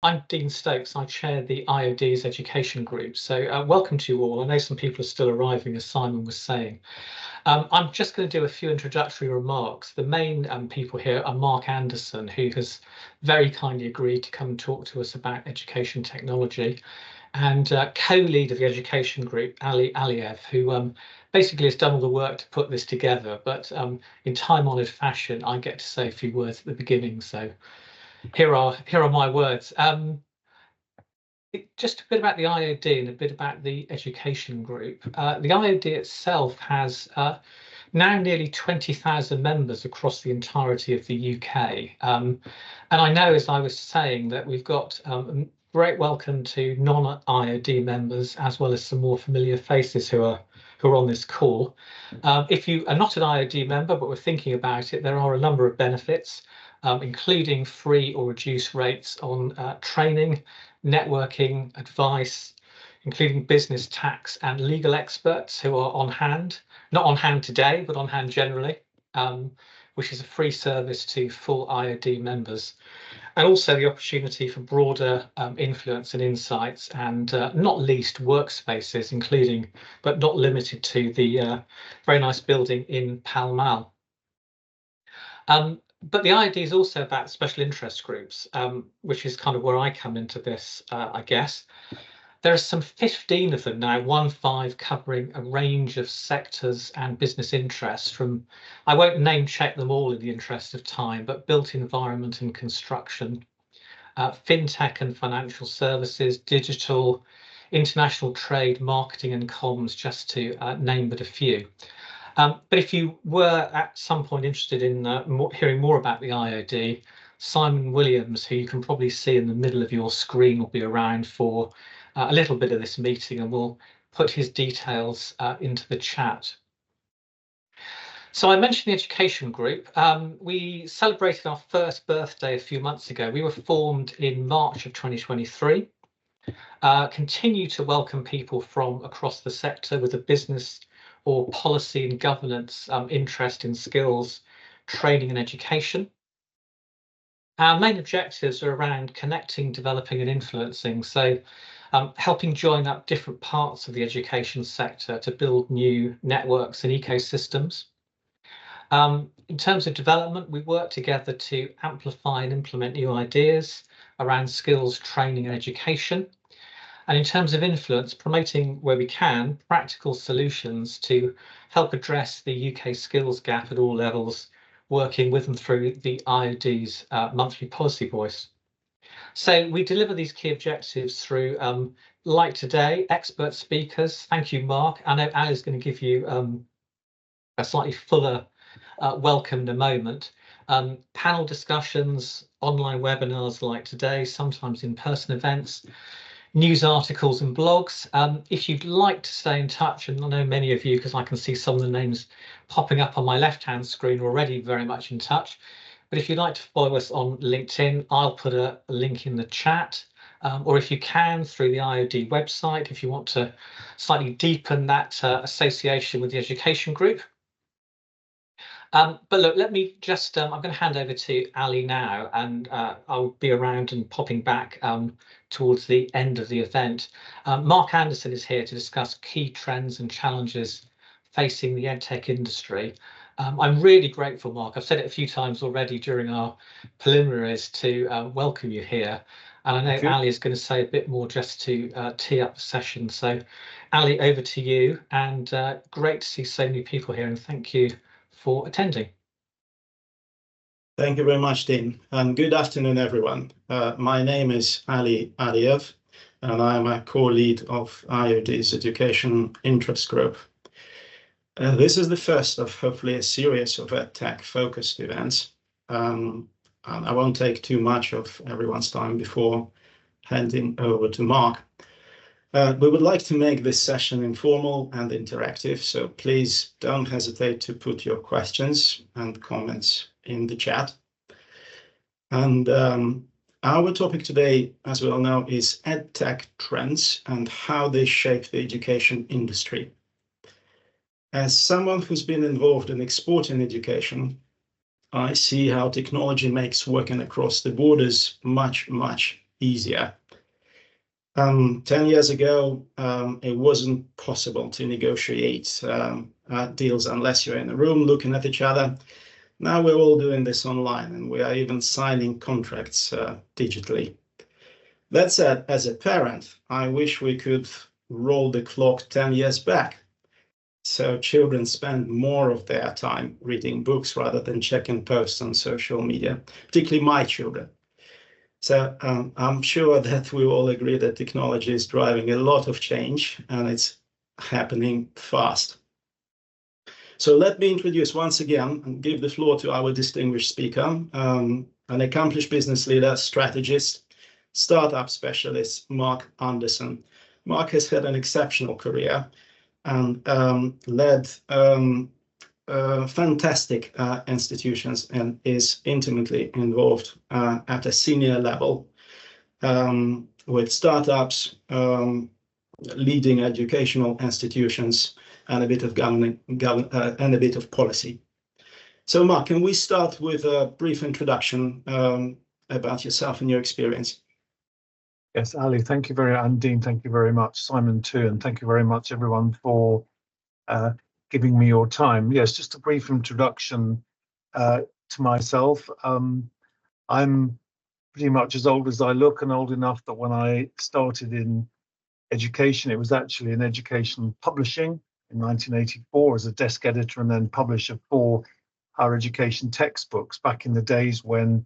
I'm Dean Stokes. I chair the IoD Education Group. So welcome to you all. I know some people are still arriving, as Simon was saying. I'm just going to do a few introductory remarks. The main people here are Mark Anderson, who has very kindly agreed to come and talk to us about education technology, and co-lead of the education group, Ali Aliyev, who basically has done all the work to put this together. But in time-honoured fashion, I get to say a few words at the beginning. So here are my words. Just a bit about the IoD and a bit about the education group. The IoD itself has now nearly 20,000 members across the entirety of the UK. And I know, as I was saying, that we've got a great welcome to non-IoD members, as well as some more familiar faces who are on this call. If you are not an IoD member, but we're thinking about it, there are a number of benefits, including free or reduced rates on training, networking, advice, including business, tax and legal experts who are on hand, not on hand today, but on hand generally, which is a free service to full IoD members. And also the opportunity for broader influence and insights, and not least workspaces, including but not limited to the very nice building in Pall Mall. But the IoD is also about special interest groups, which is kind of where I come into this, I guess. There are some 15 of them now, 15, covering a range of sectors and business interests from, I won't name check them all in the interest of time, but built environment and construction, fintech and financial services, digital, international trade, marketing and comms, just to name but a few. But if you were at some point interested in hearing more about the IoD, Simon Williams, who you can probably see in the middle of your screen, will be around for a little bit of this meeting, and we'll put his details into the chat. So I mentioned the education group. We celebrated our first birthday a few months ago. We were formed in March of 2023. Continue to welcome people from across the sector with a business or policy and governance interest in skills, training and education. Our main objectives are around connecting, developing and influencing. So helping join up different parts of the education sector to build new networks and ecosystems. In terms of development, we work together to amplify and implement new ideas around skills, training and education. And in terms of influence, promoting where we can practical solutions to help address the UK skills gap at all levels, working with and through the IoD's monthly policy voice. So we deliver these key objectives through, like today, expert speakers. Thank you, Mark. I know Ali's going to give you a slightly fuller welcome in a moment. Panel discussions, online webinars like today, sometimes in-person events, news articles and blogs. If you'd like to stay in touch, and I know many of you, because I can see some of the names popping up on my left-hand screen, are already very much in touch. But if you'd like to follow us on LinkedIn, I'll put a link in the chat, or if you can, through the IoD website, if you want to slightly deepen that association with the education group. But look, let me just, I'm going to hand over to Ali now, and I'll be around and popping back towards the end of the event. Mark Anderson is here to discuss key trends and challenges facing the EdTech industry. I'm really grateful, Mark. I've said it a few times already during our preliminaries to welcome you here. And I know Ali is going to say a bit more just to tee up the session. So Ali, over to you, and great to see so many people here, and thank you for attending. Thank you very much, Dean, and good afternoon, everyone. My name is Ali Aliyev, and I am a co-lead of IoD's Education Interest Group. This is the first of hopefully a series of EdTech focused events. And I won't take too much of everyone's time before handing over to Mark. We would like to make this session informal and interactive, so please don't hesitate to put your questions and comments in the chat. And our topic today, as we all know, is EdTech trends and how they shape the education industry. As someone who's been involved in exporting education, I see how technology makes working across the borders much easier. 10 years ago, it wasn't possible to negotiate deals unless you're in a room looking at each other. Now we're all doing this online, and we are even signing contracts digitally. That said, as a parent, I wish we could roll the clock 10 years back, so children spend more of their time reading books rather than checking posts on social media, particularly my children. So I'm sure that we all agree that technology is driving a lot of change, and it's happening fast. So let me introduce once again and give the floor to our distinguished speaker, an accomplished business leader, strategist, startup specialist, Mark Anderson. Mark has had an exceptional career and led fantastic institutions and is intimately involved at a senior level with startups, leading educational institutions, and a bit of governing and a bit of policy. So, Mark, can we start with a brief introduction about yourself and your experience? Yes, Ali, thank you very much, and Dean, thank you very much, Simon too, and thank you very much everyone for giving me your time. Yes, just a brief introduction to myself. I'm pretty much as old as I look, and old enough that when I started in education, it was actually in education publishing in 1984 as a desk editor and then publisher for higher education textbooks back in the days when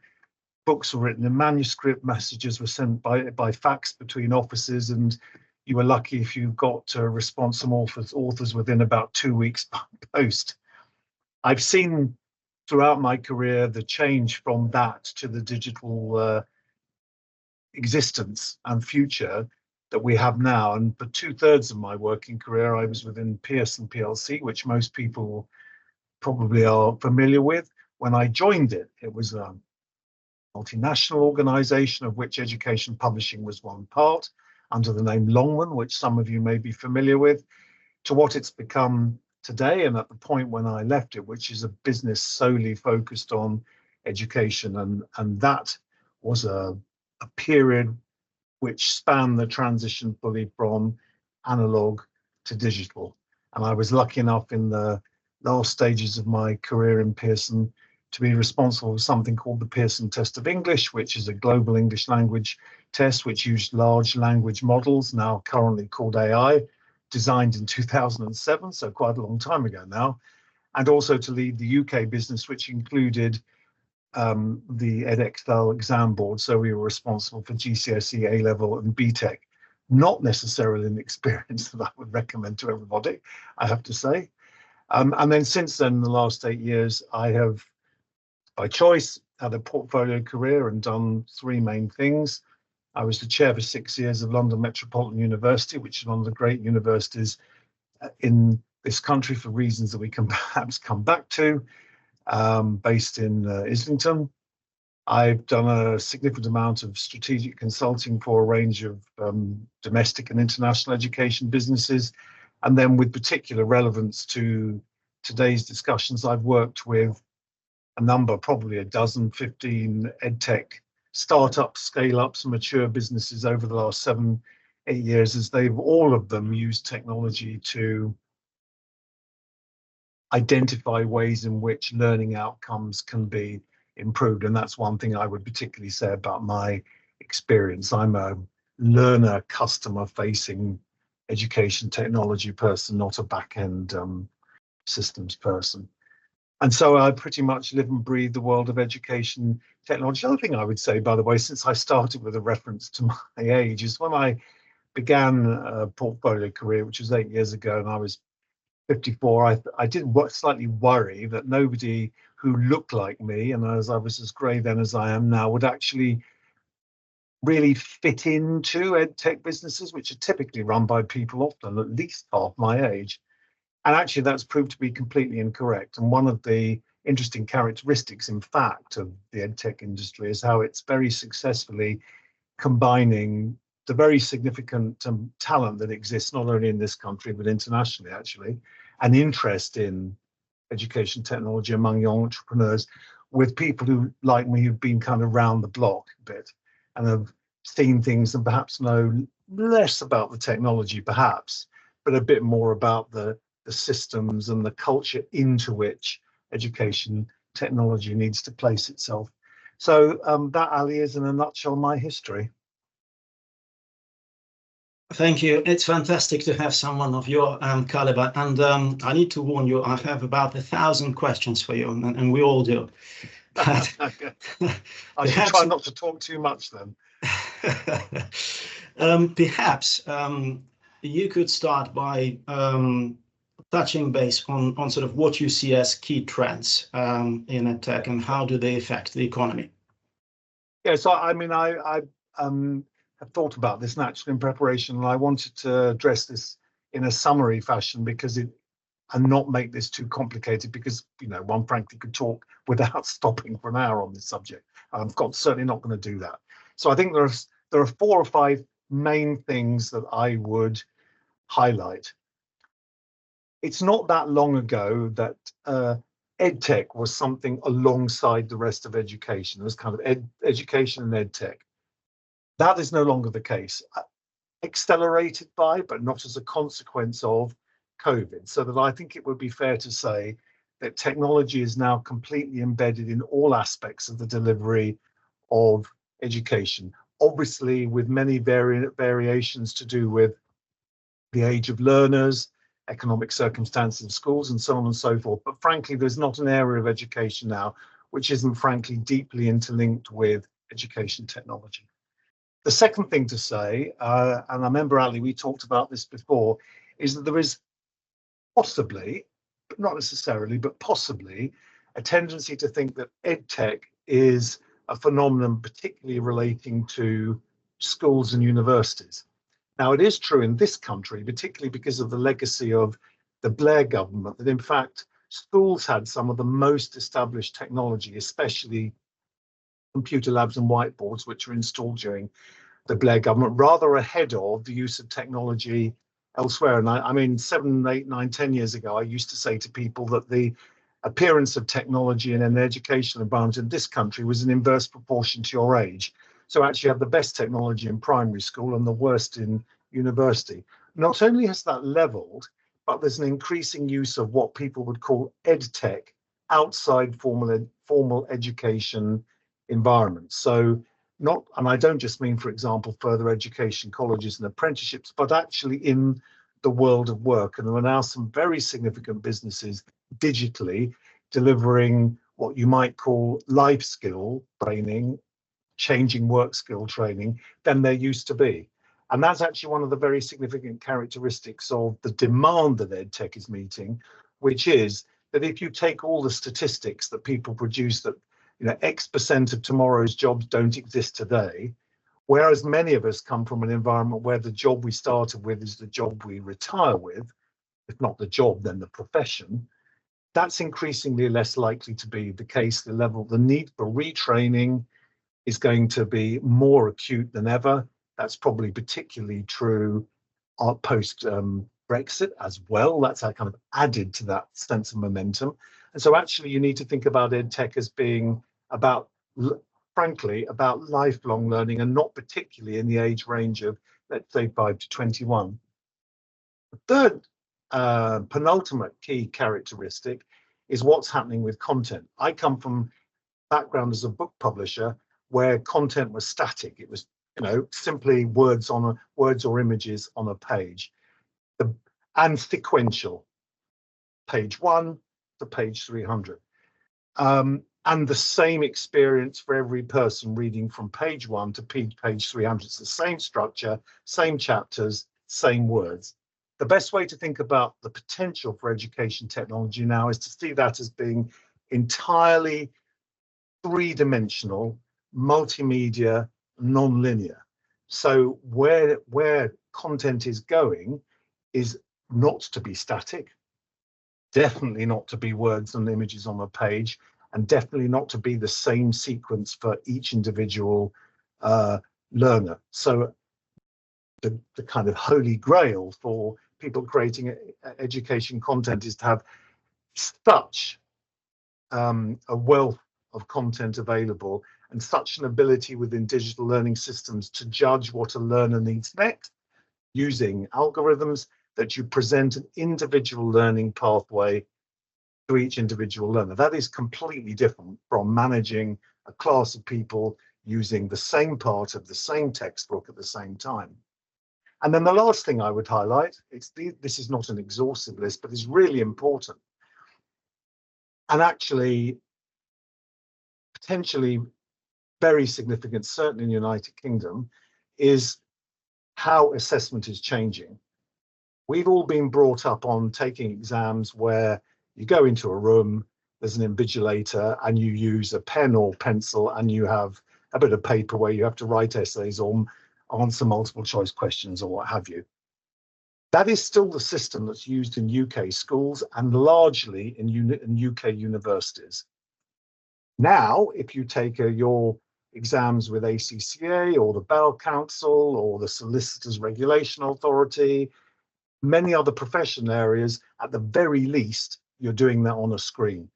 books were written in manuscript, messages were sent by fax between offices, and you were lucky if you got a response from authors within about 2 weeks by post. I've seen throughout my career the change from that to the digital existence and future that we have now. And for 2/3 of my working career, I was within Pearson PLC, which most people probably are familiar with. When I joined it, it was a multinational organization of which education publishing was one part, under the name Longman, which some of you may be familiar with, to what it's become today, and at the point when I left it, which is a business solely focused on education. And that was a period which spanned the transition fully from analog to digital. And I was lucky enough in the last stages of my career in Pearson to be responsible for something called the Pearson Test of English, which is a global English language test which used large language models, now currently called AI, designed in 2007, so quite a long time ago now, and also to lead the UK business, which included the edXL exam board. So we were responsible for GCSE, A-level and BTEC. Not necessarily an experience that I would recommend to everybody, I have to say. And then since then, in the last 8 years, I have, by choice, had a portfolio career and done 3 main things. I was the chair for 6 years of London Metropolitan University, which is one of the great universities in this country for reasons that we can perhaps come back to, based in Islington. I've done a significant amount of strategic consulting for a range of domestic and international education businesses. And then with particular relevance to today's discussions, I've worked with a number, probably a dozen, 15 EdTech startups, scale-ups, and mature businesses over the last 7-8 years, as they've all of them used technology to identify ways in which learning outcomes can be improved. And that's one thing I would particularly say about my experience. I'm a learner, customer-facing education technology person, not a back-end systems person. And so I pretty much live and breathe the world of education technology. The other thing I would say, by the way, since I started with a reference to my age, is when I began a portfolio career, which was 8 years ago, and I was 54, I did slightly worry that nobody who looked like me, and as I was as grey then as I am now, would actually really fit into EdTech businesses, which are typically run by people often at least half my age. And actually, that's proved to be completely incorrect. And one of the interesting characteristics, in fact, of the EdTech industry is how it's very successfully combining the very significant talent that exists not only in this country, but internationally, actually, an interest in education technology among young entrepreneurs with people who, like me, have been kind of round the block a bit and have seen things and perhaps know less about the technology, perhaps, but a bit more about the systems and the culture into which education technology needs to place itself. So that, Ali, is in a nutshell my history. Thank you. It's fantastic to have someone of your caliber. And I need to warn you, I have about 1,000 questions for you, and we all do. But I should try not to talk too much then. Perhaps you could start by touching base on sort of what you see as key trends in EdTech and how do they affect the economy? Yes, I mean, I have thought about this naturally in preparation, and I wanted to address this in a summary fashion because and not make this too complicated, because one frankly could talk without stopping for an hour on this subject. I'm certainly not going to do that. So I think there are 4 or 5 main things that I would highlight. It's not that long ago that EdTech was something alongside the rest of education. It was kind of education and EdTech. That is no longer the case. Accelerated by, but not as a consequence of, COVID. So that I think it would be fair to say that technology is now completely embedded in all aspects of the delivery of education. Obviously, with many variations to do with the age of learners, economic circumstances of schools, and so on and so forth. But frankly, there's not an area of education now which isn't frankly deeply interlinked with education technology. The second thing to say, and I remember, Ali, we talked about this before, is that there is possibly, but not necessarily, but possibly a tendency to think that EdTech is a phenomenon particularly relating to schools and universities. Now, it is true in this country, particularly because of the legacy of the Blair government, that in fact, schools had some of the most established technology, especially computer labs and whiteboards, which were installed during the Blair government, rather ahead of the use of technology elsewhere. And I mean, 7, 8, 9, 10 years ago, I used to say to people that the appearance of technology in an educational environment in this country was in inverse proportion to your age. So actually have the best technology in primary school and the worst in university. Not only has that leveled, but there's an increasing use of what people would call EdTech outside formal education environments. So and I don't just mean, for example, further education, colleges and apprenticeships, but actually in the world of work. And there are now some very significant businesses digitally delivering what you might call life skill training, changing work skill training than there used to be. And that's actually one of the very significant characteristics of the demand that EdTech is meeting, which is that if you take all the statistics that people produce that X% of tomorrow's jobs don't exist today, whereas many of us come from an environment where the job we started with is the job we retire with, if not the job, then the profession. That's increasingly less likely to be the case. The need for retraining is going to be more acute than ever. That's probably particularly true post Brexit as well. That's kind of added to that sense of momentum. And so actually you need to think about EdTech as being about, frankly, about lifelong learning, and not particularly in the age range of, let's say, 5 to 21. The third penultimate key characteristic is what's happening with content. I come from background as a book publisher where content was static. It was, simply words or images on a page, and sequential, page 1 to page 300. And the same experience for every person reading from page 1 to page 300. It's the same structure, same chapters, same words. The best way to think about the potential for education technology now is to see that as being entirely three-dimensional, multimedia, non-linear. So where content is going is not to be static, definitely not to be words and images on a page, and definitely not to be the same sequence for each individual learner. So the kind of holy grail for people creating education content is to have such a wealth of content available and such an ability within digital learning systems to judge what a learner needs next using algorithms that you present an individual learning pathway to each individual learner. That is completely different from managing a class of people using the same part of the same textbook at the same time. And then the last thing I would highlight, this is not an exhaustive list, but is really important, and actually potentially very significant, certainly in the United Kingdom, is how assessment is changing. We've all been brought up on taking exams where you go into a room, there's an invigilator, and you use a pen or pencil, and you have a bit of paper where you have to write essays or answer multiple choice questions or what have you. That is still the system that's used in UK schools and largely in UK universities. Now, if you take your exams with ACCA or the Bell Council or the Solicitors Regulation Authority, many other professional areas, at the very least, you're doing that on a screen.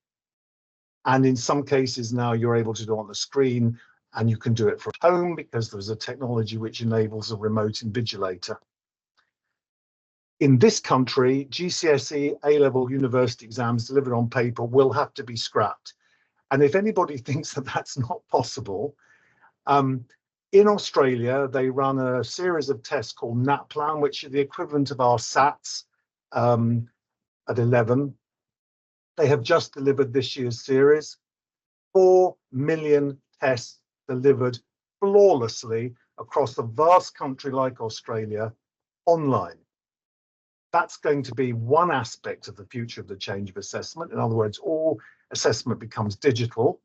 And in some cases now you're able to do it on the screen, and you can do it from home because there's a technology which enables a remote invigilator. In this country, GCSE A-level university exams delivered on paper will have to be scrapped. And if anybody thinks that that's not possible, in Australia, they run a series of tests called NAPLAN, which are the equivalent of our SATs at 11. They have just delivered this year's series, 4 million tests delivered flawlessly across a vast country like Australia online. That's going to be one aspect of the future of the change of assessment. In other words, all assessment becomes digital.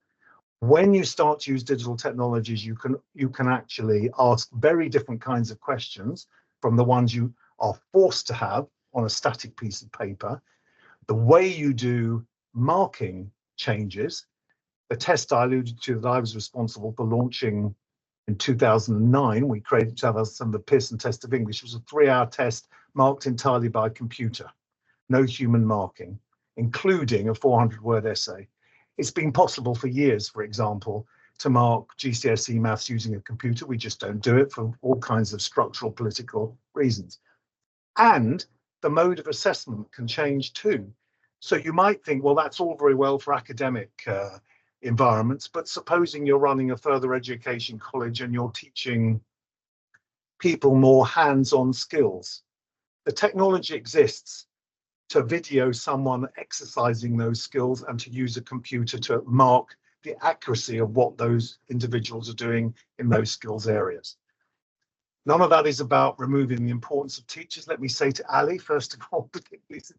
When you start to use digital technologies, you can actually ask very different kinds of questions from the ones you are forced to have on a static piece of paper. The way you do marking changes. The test I alluded to that I was responsible for launching in 2009, we created some of the Pearson Test of English. It was a 3-hour test marked entirely by computer, no human marking, including a 400-word essay. It's been possible for years, for example, to mark GCSE maths using a computer. We just don't do it for all kinds of structural political reasons. And the mode of assessment can change too. So you might think, well, that's all very well for academic environments, but supposing you're running a further education college and you're teaching people more hands-on skills. The technology exists to video someone exercising those skills and to use a computer to mark the accuracy of what those individuals are doing in those skills areas. None of that is about removing the importance of teachers. Let me say to Ali, first of all, particularly since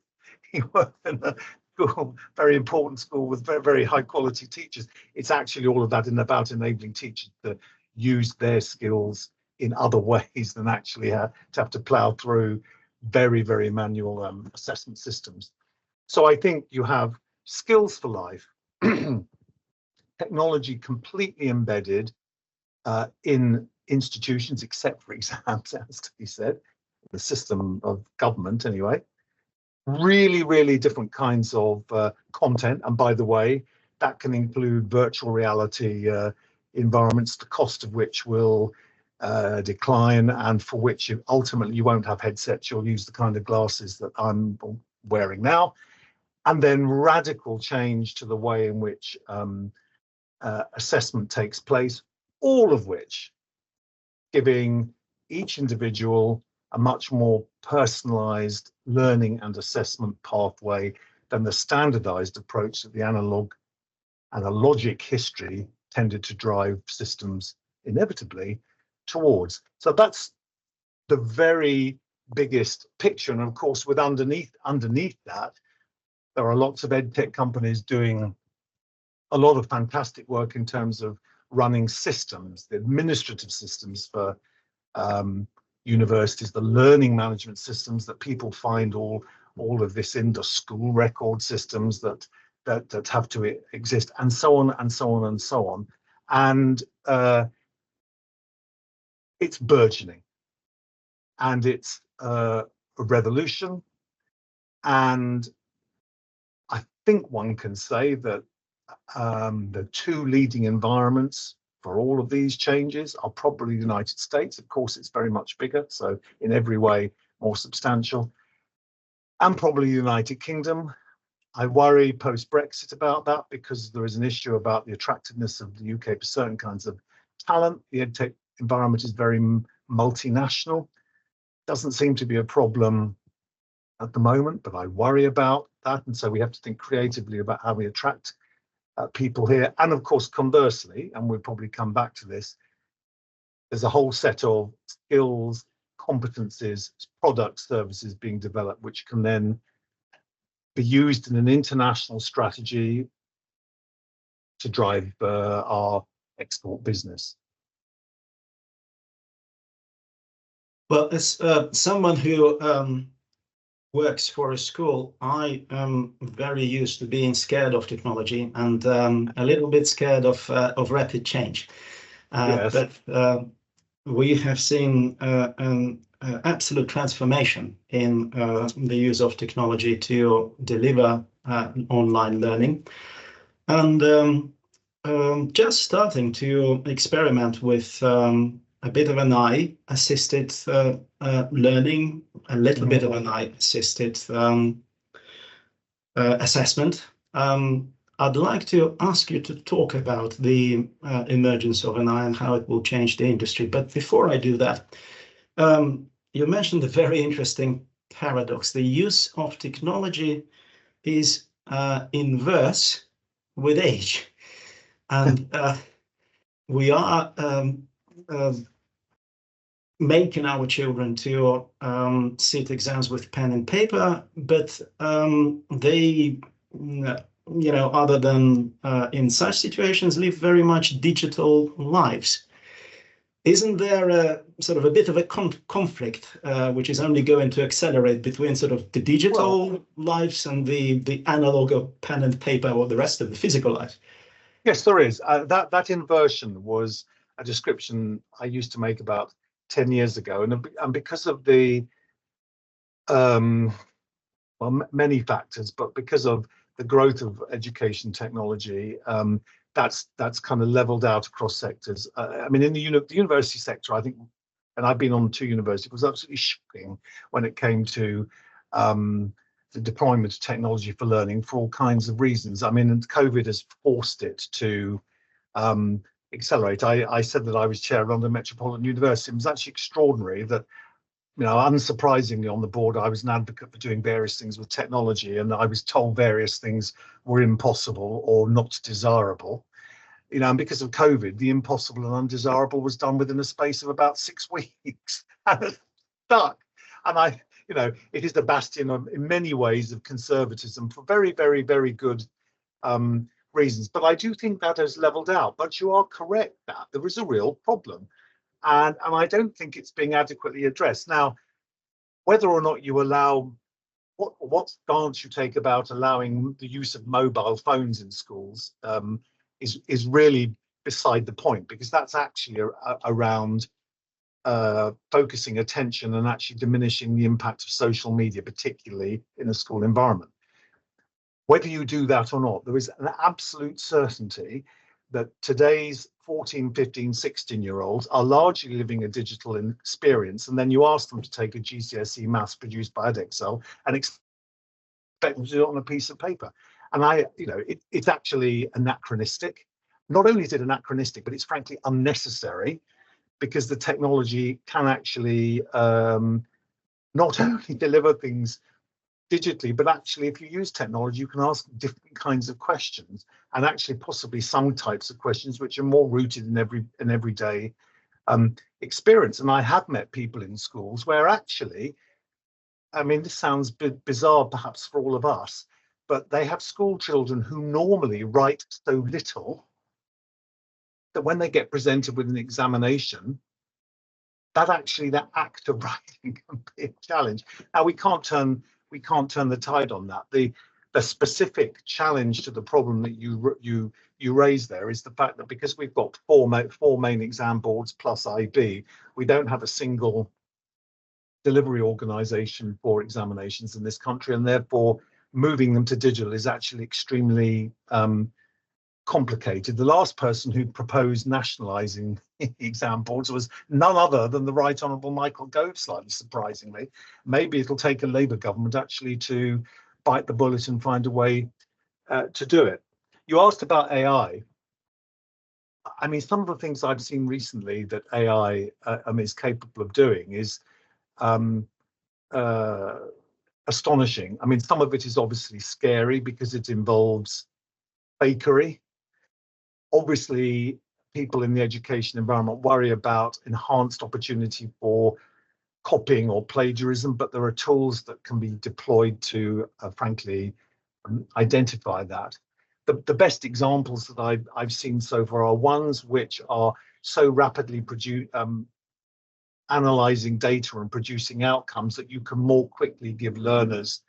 he worked in a school, very important school with very, very high quality teachers. It's actually all of that about enabling teachers to use their skills in other ways than actually to have to plow through very, very manual assessment systems. So I think you have skills for life, technology completely embedded in institutions, except for exams, as to be said, the system of government anyway. Really, really different kinds of content. And by the way, that can include virtual reality environments, the cost of which will decline, and for which ultimately you won't have headsets. You'll use the kind of glasses that I'm wearing now. And then radical change to the way in which assessment takes place, all of which giving each individual a much more personalized learning and assessment pathway than the standardized approach that the analogic history tended to drive systems inevitably towards. So that's the very biggest picture. And of course, with underneath that, there are lots of EdTech companies doing a lot of fantastic work in terms of running systems, the administrative systems for universities, the learning management systems that people find all of this in, the school record systems that have to exist, and so on and so on and so on. And it's burgeoning, and it's a revolution. And I think one can say that the two leading environments for all of these changes are probably the United States. Of course, it's very much bigger, so in every way more substantial, and probably the United Kingdom. I worry post-Brexit about that because there is an issue about the attractiveness of the UK for certain kinds of talent. The EdTech environment is very multinational. Doesn't seem to be a problem at the moment, but I worry about that. And so we have to think creatively about how we attract people here. And of course, conversely, and we'll probably come back to this, there's a whole set of skills, competencies, products, services being developed, which can then be used in an international strategy to drive our export business. Well, as someone who works for a school, I am very used to being scared of technology and a little bit scared of rapid change. Yes. But we have seen an absolute transformation in the use of technology to deliver online learning, and just starting to experiment with a bit of an eye-assisted learning, a little bit of an eye-assisted assessment. I'd like to ask you to talk about the emergence of an eye and how it will change the industry. But before I do that, you mentioned a very interesting paradox. The use of technology is inverse with age. And we are making our children to sit exams with pen and paper, but they, other than in such situations, live very much digital lives. Isn't there a sort of a bit of a conflict, which is only going to accelerate between sort of the digital lives and the analog of pen and paper or the rest of the physical life? Yes, there is. That inversion was a description I used to make about 10 years ago. And because of the, many factors, but because of the growth of education technology, that's kind of leveled out across sectors. I mean, in the university sector, I think, and I've been on 2 universities, it was absolutely shocking when it came to the deployment of technology for learning for all kinds of reasons. I mean, and COVID has forced it to accelerate. I said that I was chair of London Metropolitan University. It was actually extraordinary that, unsurprisingly on the board, I was an advocate for doing various things with technology, and I was told various things were impossible or not desirable. And because of COVID, the impossible and undesirable was done within a space of about 6 weeks. And it stuck. And it is the bastion of, in many ways, of conservatism for very, very, very good reasons. But I do think that has leveled out. But you are correct that there is a real problem. And I don't think it's being adequately addressed. Now, whether or not you allow, what stance you take about allowing the use of mobile phones in schools is really beside the point, because that's actually around focusing attention and actually diminishing the impact of social media, particularly in a school environment. Whether you do that or not, there is an absolute certainty that today's 14, 15, 16-year-olds are largely living a digital experience, and then you ask them to take a GCSE maths produced by Edexcel and expect them to do it on a piece of paper. And it's actually anachronistic. Not only is it anachronistic, but it's frankly unnecessary, because the technology can actually not only deliver things digitally, but actually, if you use technology, you can ask different kinds of questions, and actually possibly some types of questions which are more rooted in everyday experience. And I have met people in schools where actually, I mean, this sounds bizarre perhaps for all of us, but they have school children who normally write so little that when they get presented with an examination, that act of writing can be a challenge. Now, we can't turn the tide on that. The specific challenge to the problem that you raise there is the fact that because we've got four main exam boards plus IB, we don't have a single delivery organization for examinations in this country, and therefore moving them to digital is actually extremely complicated. The last person who proposed nationalising exam boards was none other than the Right Honourable Michael Gove, slightly surprisingly. Maybe it'll take a Labour government actually to bite the bullet and find a way to do it. You asked about AI. I mean, some of the things I've seen recently that AI is capable of doing is astonishing. I mean, some of it is obviously scary because it involves fakery. Obviously, people in the education environment worry about enhanced opportunity for copying or plagiarism, but there are tools that can be deployed to, frankly, identify that. The best examples that I've seen so far are ones which are so rapidly analyzing data and producing outcomes that you can more quickly give learners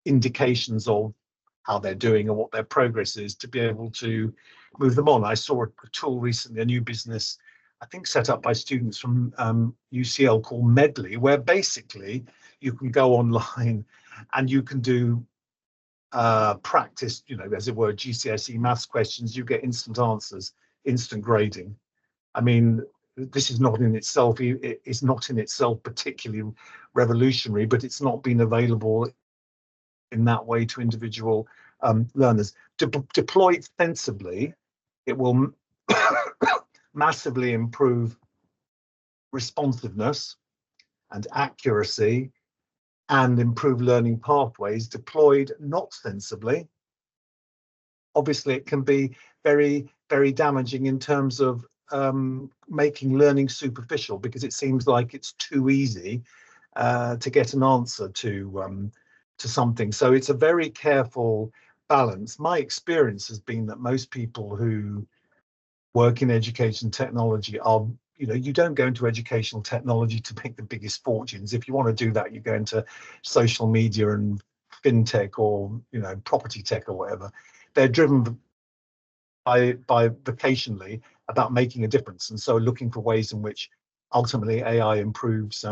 indications of how they're doing and what their progress is to be able to move them on. I saw a tool recently, a new business, I think set up by students from UCL called Medley, where basically you can go online and you can do practice, as it were, GCSE maths questions. You get instant answers, instant grading. I mean, this is not in itself, it's not in itself particularly revolutionary, but it's not been available in that way to individual learners. Deployed sensibly, it will massively improve responsiveness and accuracy and improve learning pathways. Deployed not sensibly, obviously it can be very, very damaging in terms of making learning superficial, because it seems like it's too easy to get an answer to something. So it's a very careful balance. My experience has been that most people who work in education technology are, you don't go into educational technology to make the biggest fortunes. If you want to do that, you go into social media and fintech or, property tech or whatever. They're driven by vocationally about making a difference, and so looking for ways in which ultimately AI improves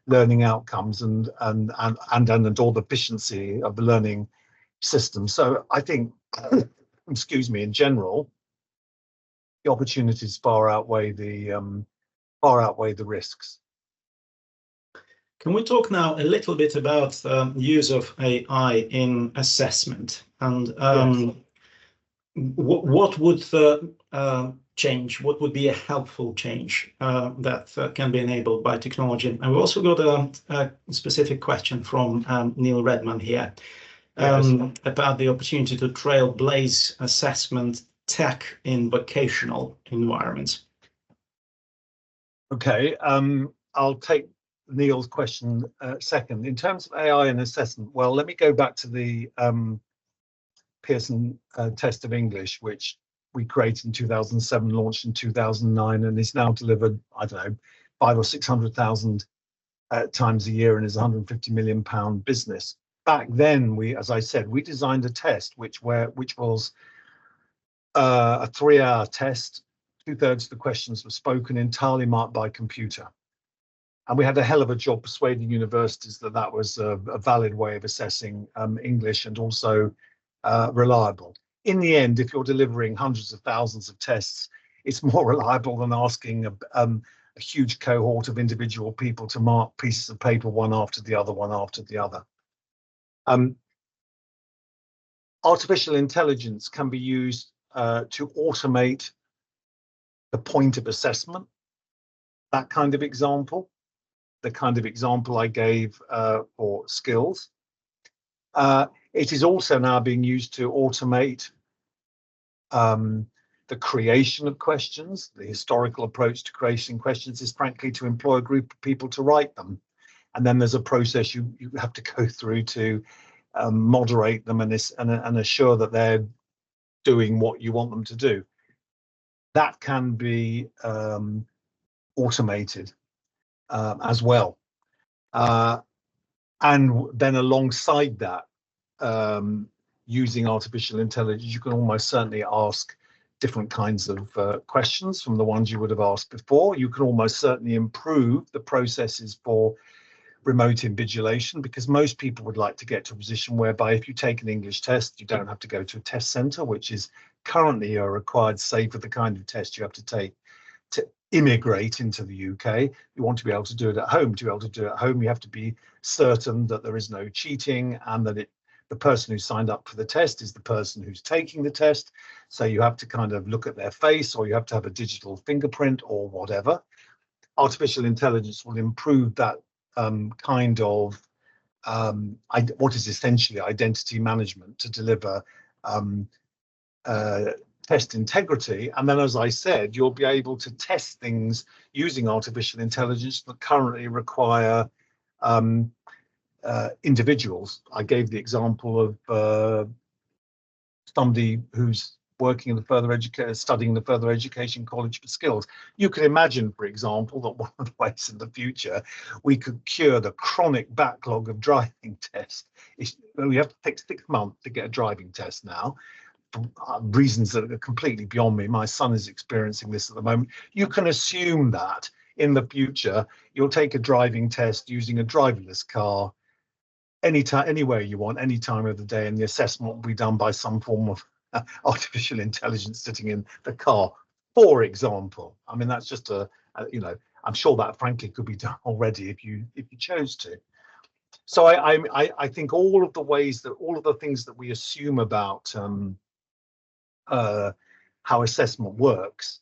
learning outcomes and all the efficiency of the learning system. So I think, excuse me, in general, the opportunities far outweigh the risks. Can we talk now a little bit about use of AI in assessment, and Yes. what would change? What would be a helpful change that can be enabled by technology? And we've also got a specific question from Neil Redman here about the opportunity to trailblaze assessment tech in vocational environments. Okay, I'll take Neil's question second. In terms of AI and assessment, well, let me go back to the Pearson test of English, which we created in 2007, launched in 2009, and is now delivered, I don't know, 500,000 or 600,000 times a year, and is a £150 million business. Back then, as I said, we designed a test which was a 3-hour test. 2/3 of the questions were spoken, entirely marked by computer. And we had a hell of a job persuading universities that that was a valid way of assessing English, and also reliable. In the end, if you're delivering hundreds of thousands of tests, it's more reliable than asking a huge cohort of individual people to mark pieces of paper one after the other, one after the other. Artificial intelligence can be used to automate the point of assessment. That kind of example, the kind of example I gave for skills. It is also now being used to automate the creation of questions. The historical approach to creating questions is frankly to employ a group of people to write them. And then there's a process you have to go through to moderate them and assure that they're doing what you want them to do. That can be automated as well. And then alongside that, using artificial intelligence, you can almost certainly ask different kinds of questions from the ones you would have asked before. You can almost certainly improve the processes for remote invigilation, because most people would like to get to a position whereby if you take an English test, you don't have to go to a test centre, which is currently are required, say, for the kind of test you have to take to immigrate into the UK. You want to be able to do it at home. To be able to do it at home, you have to be certain that there is no cheating and that the person who signed up for the test is the person who's taking the test. So you have to kind of look at their face, or you have to have a digital fingerprint or whatever. Artificial intelligence will improve that kind of what is essentially identity management to deliver test integrity. And then, as I said, you'll be able to test things using artificial intelligence that currently require individuals. I gave the example of somebody who's working in the further education, studying the further education college for skills. You can imagine, for example, that one of the ways in the future we could cure the chronic backlog of driving tests is we have to take 6 months to get a driving test now, for reasons that are completely beyond me. My son is experiencing this at the moment. You can assume that in the future you'll take a driving test using a driverless car anytime, anywhere you want, any time of the day, and the assessment will be done by some form of artificial intelligence sitting in the car, for example. I mean, that's just you know, I'm sure that frankly could be done already if you chose to. So I think all of the things that we assume about how assessment works,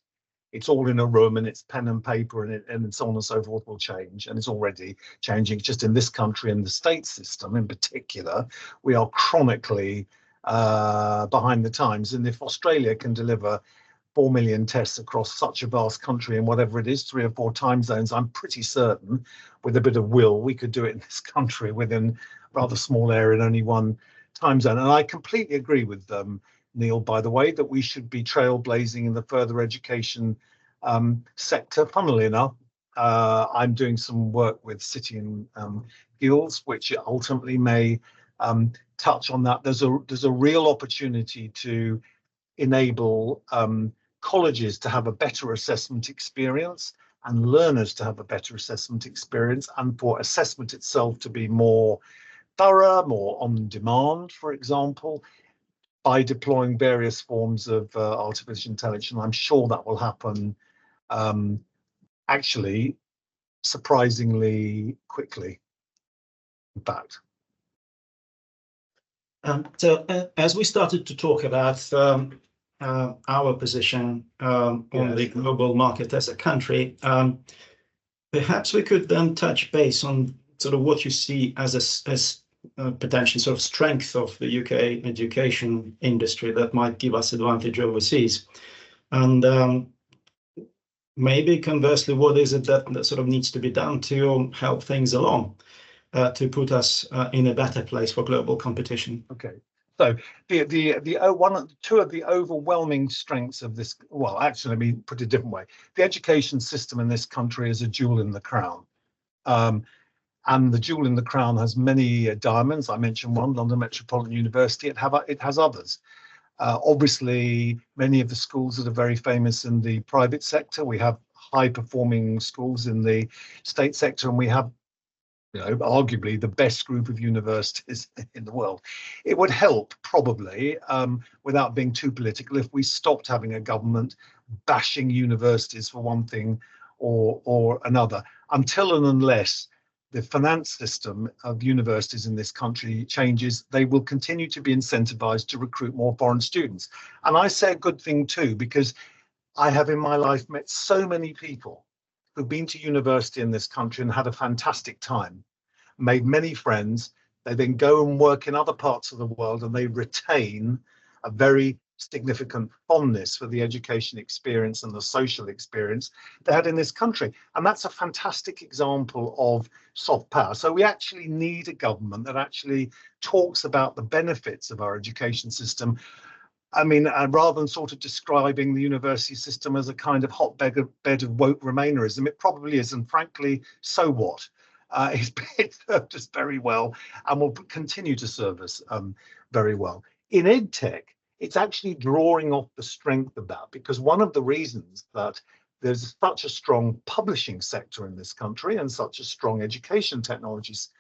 it's all in a room and it's pen and paper and so on and so forth, will change, and it's already changing. Just in this country and the state system in particular, we are chronically behind the times. And if Australia can deliver 4 million tests across such a vast country in whatever it is, 3 or 4 time zones, I'm pretty certain with a bit of will we could do it in this country within a rather small area in only 1 time zone. And I completely agree with Neil, by the way, that we should be trailblazing in the further education sector. Funnily enough, I'm doing some work with City and Guilds, which ultimately may touch on that. There's a real opportunity to enable colleges to have a better assessment experience and learners to have a better assessment experience, and for assessment itself to be more thorough, more on demand, for example, by deploying various forms of artificial intelligence. I'm sure that will happen actually surprisingly quickly, in fact. So as we started to talk about our position on the global market as a country, perhaps we could then touch base on sort of what you see as a potential sort of strength of the UK education industry that might give us advantage overseas, and maybe conversely, what is it that sort of needs to be done to help things along, to put us in a better place for global competition? Okay, so two of the overwhelming strengths of this, well, actually, let me put it a different way. The education system in this country is a jewel in the crown. And the jewel in the crown has many diamonds. I mentioned one, London Metropolitan University. It has others. Obviously, many of the schools that are very famous in the private sector. We have high-performing schools in the state sector, and we have, you know, arguably the best group of universities in the world. It would help, probably, without being too political, if we stopped having a government bashing universities for one thing or another, until and unless the finance system of universities in this country changes. They will continue to be incentivized to recruit more foreign students. And I say a good thing too, because I have in my life met so many people who've been to university in this country and had a fantastic time, made many friends. They then go and work in other parts of the world, and they retain a very significant fondness for the education experience and the social experience they had in this country. And that's a fantastic example of soft power. So we actually need a government that actually talks about the benefits of our education system. I mean, rather than sort of describing the university system as a kind of hotbed of woke Remainerism, it probably is. And frankly, so what? It's served us very well and will continue to serve us very well. In EdTech, it's actually drawing off the strength of that, because one of the reasons that there's such a strong publishing sector in this country and such a strong education technologies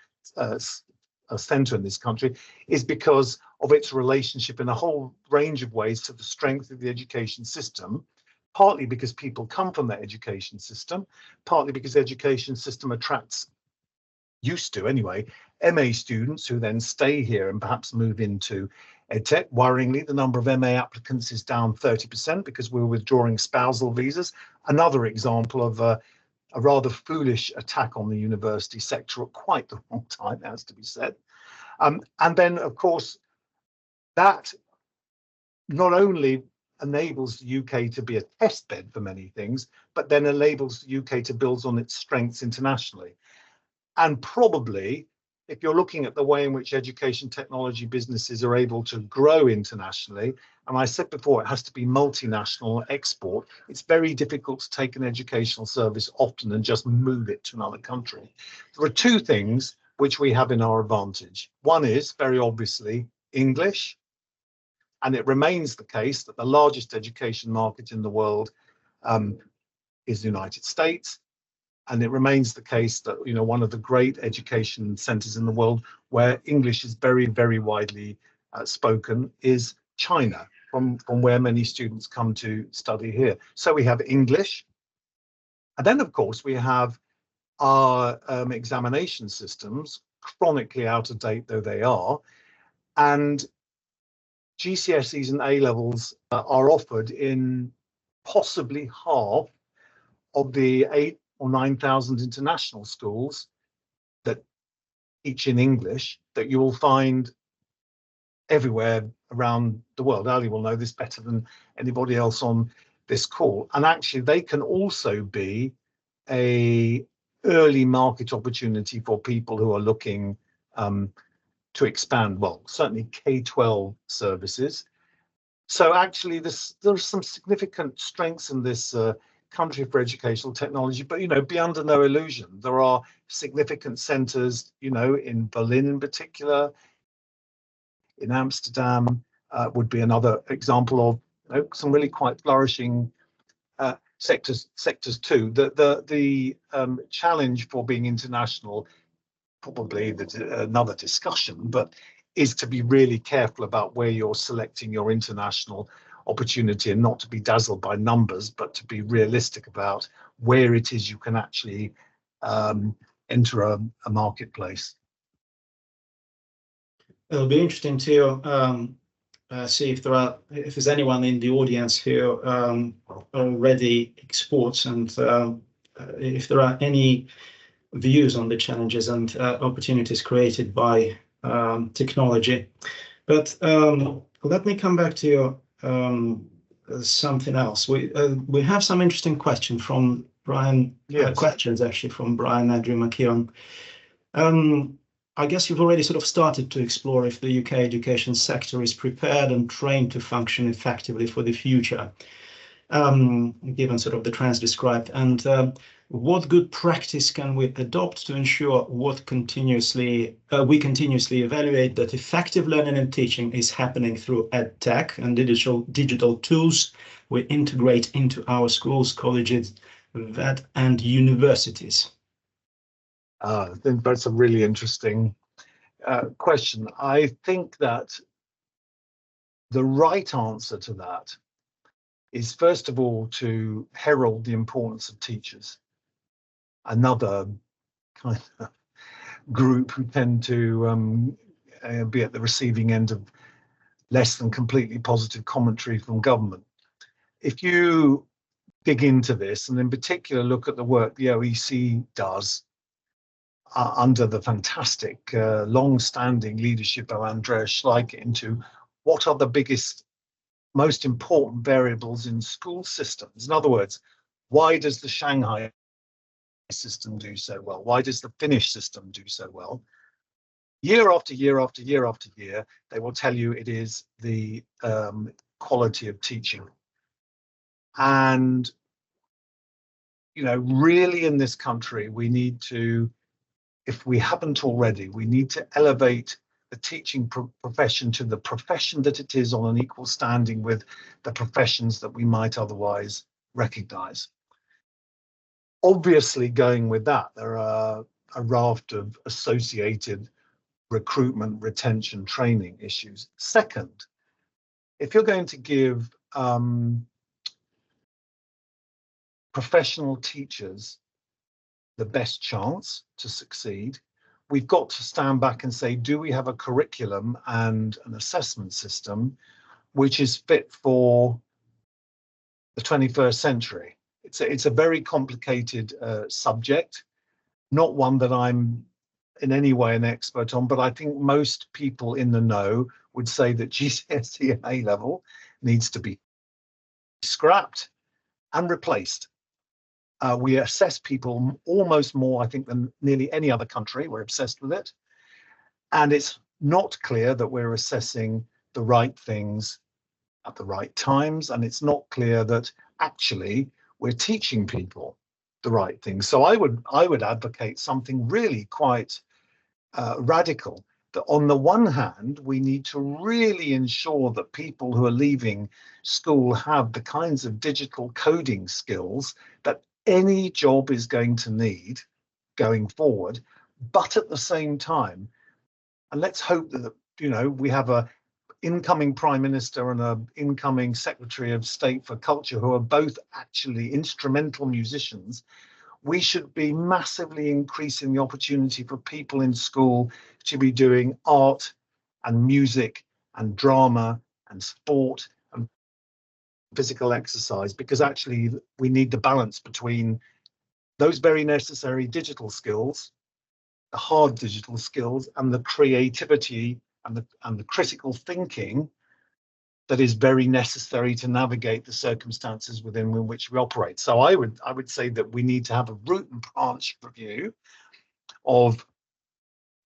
center in this country is because of its relationship in a whole range of ways to the strength of the education system, partly because people come from that education system, partly because the education system used to anyway, MA students who then stay here and perhaps move into EdTech. Worryingly, the number of MA applicants is down 30% because we're withdrawing spousal visas. Another example of a rather foolish attack on the university sector at quite the wrong time, has to be said. And then, of course, that not only enables the UK to be a test bed for many things, but then enables the UK to build on its strengths internationally. And probably, if you're looking at the way in which education technology businesses are able to grow internationally, and I said before, it has to be multinational export, it's very difficult to take an educational service often and just move it to another country. There are two things which we have in our advantage. One is, very obviously, English. And it remains the case that the largest education market in the world is the United States. And it remains the case that, you know, one of the great education centers in the world where English is very, very widely spoken is China, from where many students come to study here. So we have English. And then, of course, we have our examination systems, chronically out of date though they are. And GCSEs and A-levels are offered in possibly half of the 8,000 or 9,000 international schools, that each in English, that you will find everywhere around the world. Ali will know this better than anybody else on this call. And actually, they can also be an early market opportunity for people who are looking to expand, well, certainly K-12 services. So actually, there's some significant strengths in this country for educational technology, but, you know, be under no illusion. There are significant centers, you know, in Berlin in particular, in Amsterdam would be another example of, you know, some really quite flourishing sectors too. The challenge for being international, probably another discussion, but is to be really careful about where you're selecting your international opportunity and not to be dazzled by numbers, but to be realistic about where it is you can actually enter a marketplace. It'll be interesting to see if there's anyone in the audience who already exports, and if there are any views on the challenges and opportunities created by technology. But let me come back to something else. We have some interesting questions from Brian. Yes. Questions actually from Brian Andrew McKeon. I guess you've already sort of started to explore if the UK education sector is prepared and trained to function effectively for the future, given sort of the trends described, and what good practice can we adopt to ensure we continuously evaluate that effective learning and teaching is happening through EdTech and digital tools we integrate into our schools, colleges, and universities? I think that's a really interesting question. I think that the right answer to that is, first of all, to herald the importance of teachers. Another kind of group who tend to be at the receiving end of less than completely positive commentary from government. If you dig into this, and in particular look at the work the OEC does under the fantastic long-standing leadership of Andreas Schleicher, into what are the biggest, most important variables in school systems. In other words, why does the Shanghai system do so well? Why does the Finnish system do so well? Year after year after year after year, they will tell you it is the quality of teaching. And, you know, really in this country, we need to, if we haven't already, we need to elevate the teaching profession to the profession that it is, on an equal standing with the professions that we might otherwise recognize. Obviously, going with that, there are a raft of associated recruitment, retention, training issues. Second, if you're going to give professional teachers the best chance to succeed, we've got to stand back and say, do we have a curriculum and an assessment system which is fit for the 21st century? It's a very complicated subject, not one that I'm in any way an expert on, but I think most people in the know would say that GCSE and A level needs to be scrapped and replaced. We assess people almost more, I think, than nearly any other country. We're obsessed with it. And it's not clear that we're assessing the right things at the right times. And it's not clear that actually we're teaching people the right things. So I would advocate something really quite radical, that on the one hand, we need to really ensure that people who are leaving school have the kinds of digital coding skills that any job is going to need going forward. But at the same time, and let's hope that, you know, we have a incoming Prime Minister and an incoming Secretary of State for Culture who are both actually instrumental musicians, we should be massively increasing the opportunity for people in school to be doing art and music and drama and sport and physical exercise, because actually we need the balance between those very necessary digital skills, the hard digital skills, and the creativity and the critical thinking that is very necessary to navigate the circumstances within which we operate. So I would say that we need to have a root and branch review of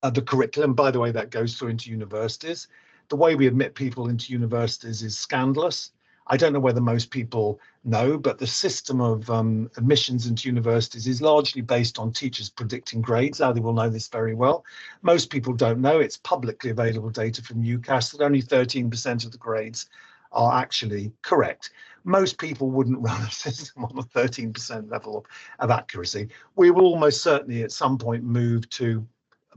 the curriculum. By the way, that goes through into universities. The way we admit people into universities is scandalous. I don't know whether most people know, but the system of admissions into universities is largely based on teachers predicting grades. Ali will know this very well. Most people don't know. It's publicly available data from UCAS that only 13% of the grades are actually correct. Most people wouldn't run a system on a 13% level of accuracy. We will almost certainly at some point move to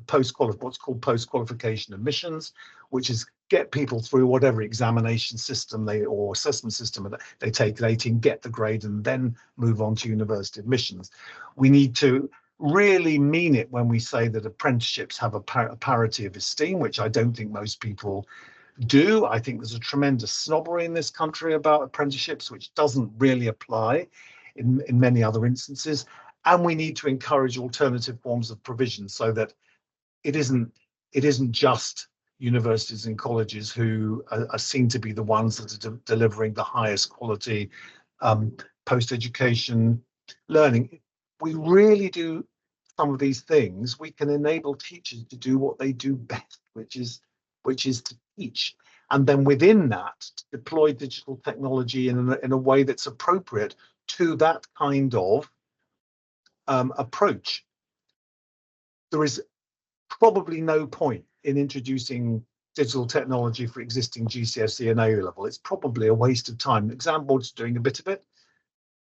what's called post-qualification admissions, which is get people through whatever examination system or assessment system they take at 18, get the grade, and then move on to university admissions. We need to really mean it when we say that apprenticeships have a parity of esteem, which I don't think most people do. I think there's a tremendous snobbery in this country about apprenticeships, which doesn't really apply in many other instances. And we need to encourage alternative forms of provision so that it isn't just universities and colleges who are seen to be the ones that are delivering the highest quality post-education learning. We really do some of these things. We can enable teachers to do what they do best, which is to teach, and then within that to deploy digital technology in a way that's appropriate to that kind of approach. There is probably no point in introducing digital technology for existing GCSE and A level. It's probably a waste of time. Exam boards are doing a bit of it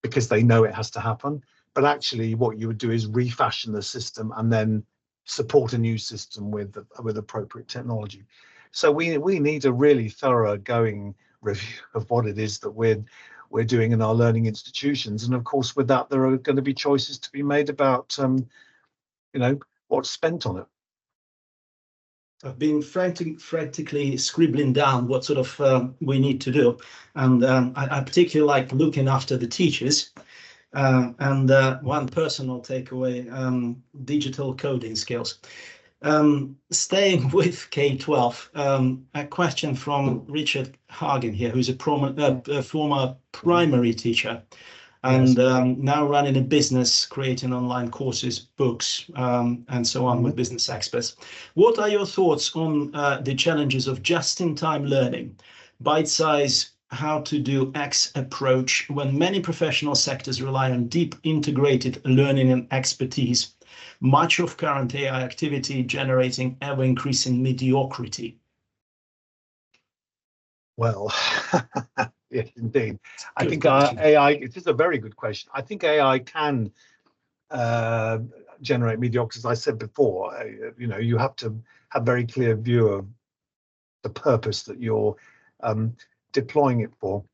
because they know it has to happen. But actually what you would do is refashion the system and then support a new system with appropriate technology. So we need a really thoroughgoing review of what it is that we're doing in our learning institutions. And of course, with that, there are going to be choices to be made about, what's spent on it. I've been frantically scribbling down what sort of we need to do. And I particularly like looking after the teachers. And one personal takeaway, digital coding skills. Staying with K-12, a question from Richard Hagen here, who's a former primary teacher and now running a business, creating online courses, books, and so on with business experts. What are your thoughts on the challenges of just-in-time learning, bite-size, how to do X approach when many professional sectors rely on deep integrated learning and expertise, much of current AI activity generating ever-increasing mediocrity? Well, yes, indeed. I think AI, it is a very good question. I think AI can generate mediocrity. As I said before, you have to have very clear view of the purpose that you're deploying it for.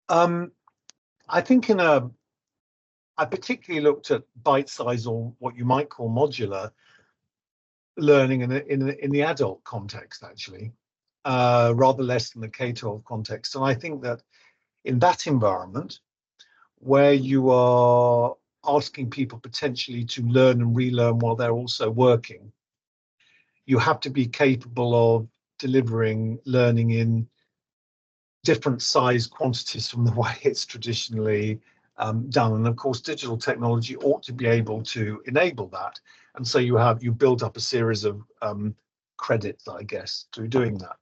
I think I particularly looked at bite-size, or what you might call modular learning in the adult context, actually, rather less than the K-12 context. And I think that in that environment, where you are asking people potentially to learn and relearn while they're also working, you have to be capable of delivering learning in different size quantities from the way it's traditionally done. And of course, digital technology ought to be able to enable that. And so you build up a series of credits, I guess, through doing that.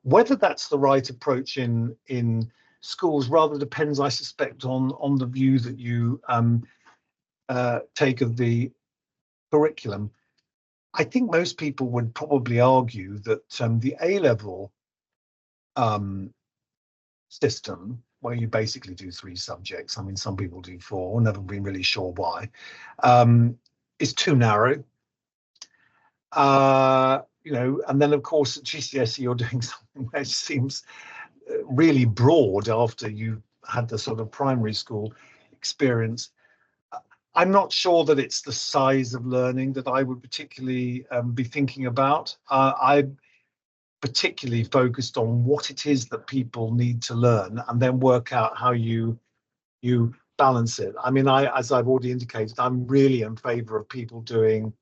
Whether that's the right approach in schools rather depends, I suspect, on the view that you take of the curriculum. I think most people would probably argue that the A-level system, where you basically do 3 subjects, I mean, some people do 4, never been really sure why, is too narrow. And then of course at GCSE you're doing something which seems really broad after you had the sort of primary school experience. I'm not sure that it's the size of learning that I would particularly be thinking about. I'm particularly focused on what it is that people need to learn, and then work out how you balance it. I mean, as I've already indicated, I'm really in favor of people doing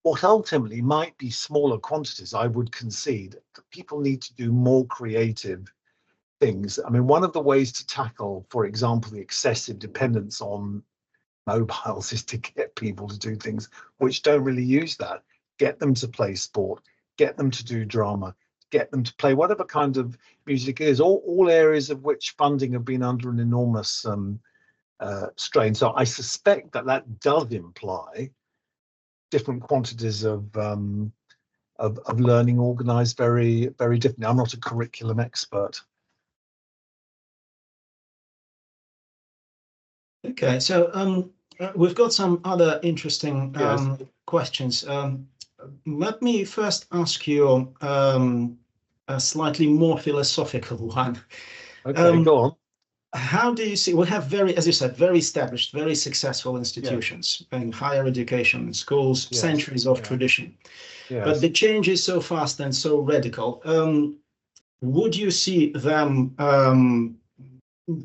what ultimately might be smaller quantities. I would concede that people need to do more creative things. I mean, one of the ways to tackle, for example, the excessive dependence on mobiles is to get people to do things which don't really use that. Get them to play sport, get them to do drama, get them to play whatever kind of music it is, all areas of which funding have been under an enormous strain. So I suspect that does imply different quantities of learning organized very, very differently. I'm not a curriculum expert. Okay, so we've got some other interesting questions. Let me first ask you a slightly more philosophical one. Okay, go on. How do you see, we have as you said, very established, very successful institutions in higher education, schools, centuries of tradition. Yes. But the change is so fast and so radical. Would you see them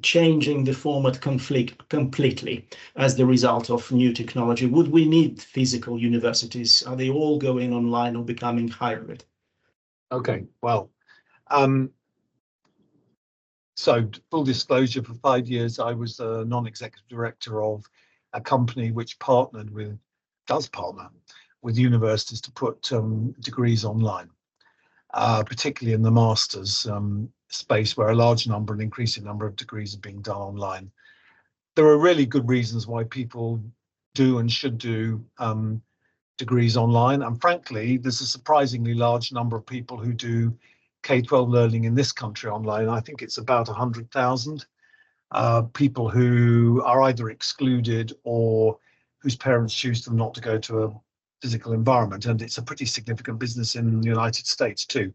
changing the format completely as the result of new technology? Would we need physical universities? Are they all going online or becoming hybrid? Okay, well, so full disclosure, for 5 years, I was a non-executive director of a company which does partner with universities to put degrees online, particularly in the master's space, where a large number, an increasing number of degrees are being done online. There are really good reasons why people do and should do degrees online. And frankly, there's a surprisingly large number of people who do K-12 learning in this country online. I think it's about 100,000 people who are either excluded or whose parents choose them not to go to a physical environment. And it's a pretty significant business in the United States too.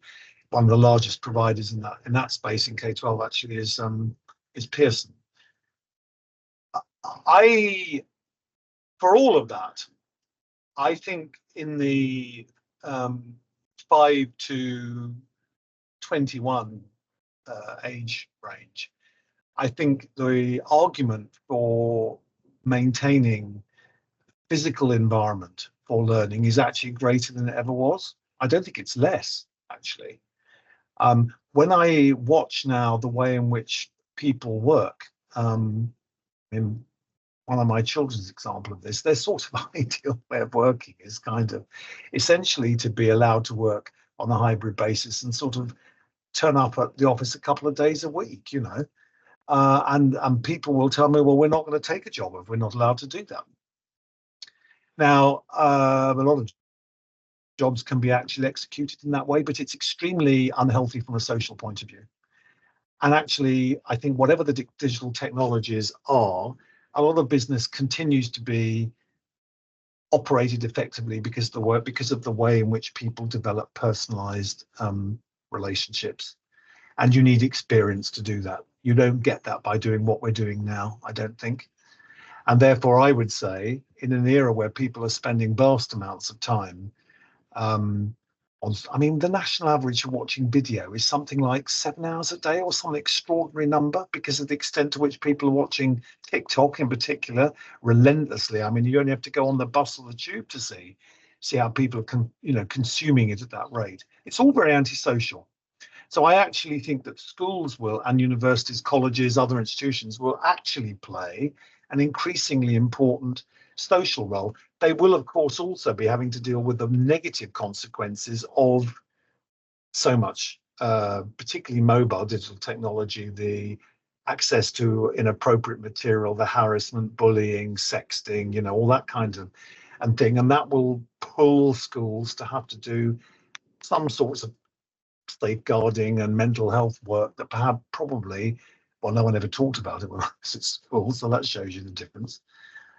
One of the largest providers in that space in K-12 actually is Pearson. For all of that, I think in the 5 to 21 age range, I think the argument for maintaining physical environment for learning is actually greater than it ever was. I don't think it's less, actually. When I watch now the way in which people work, in one of my children's example of this, their sort of ideal way of working is kind of essentially to be allowed to work on a hybrid basis and sort of turn up at the office a couple of days a week, and people will tell me, well, we're not going to take a job if we're not allowed to do that. Now, a lot of jobs can be actually executed in that way, but it's extremely unhealthy from a social point of view. And actually, I think whatever the digital technologies are, a lot of business continues to be operated effectively because of the way in which people develop personalized relationships. And you need experience to do that. You don't get that by doing what we're doing now, I don't think. And therefore, I would say, in an era where people are spending vast amounts of time I mean, the national average for watching video is something like 7 hours a day or some extraordinary number, because of the extent to which people are watching TikTok in particular relentlessly. I mean, you only have to go on the bus or the tube to see how people are consuming it at that rate. It's all very antisocial. So I actually think that schools will, and universities, colleges, other institutions will actually play an increasingly important social role. They will, of course, also be having to deal with the negative consequences of so much, particularly mobile digital technology, the access to inappropriate material, the harassment, bullying, sexting, all that kind of thing. And that will pull schools to have to do some sorts of safeguarding and mental health work that probably, well, no one ever talked about it when I was at school, so that shows you the difference.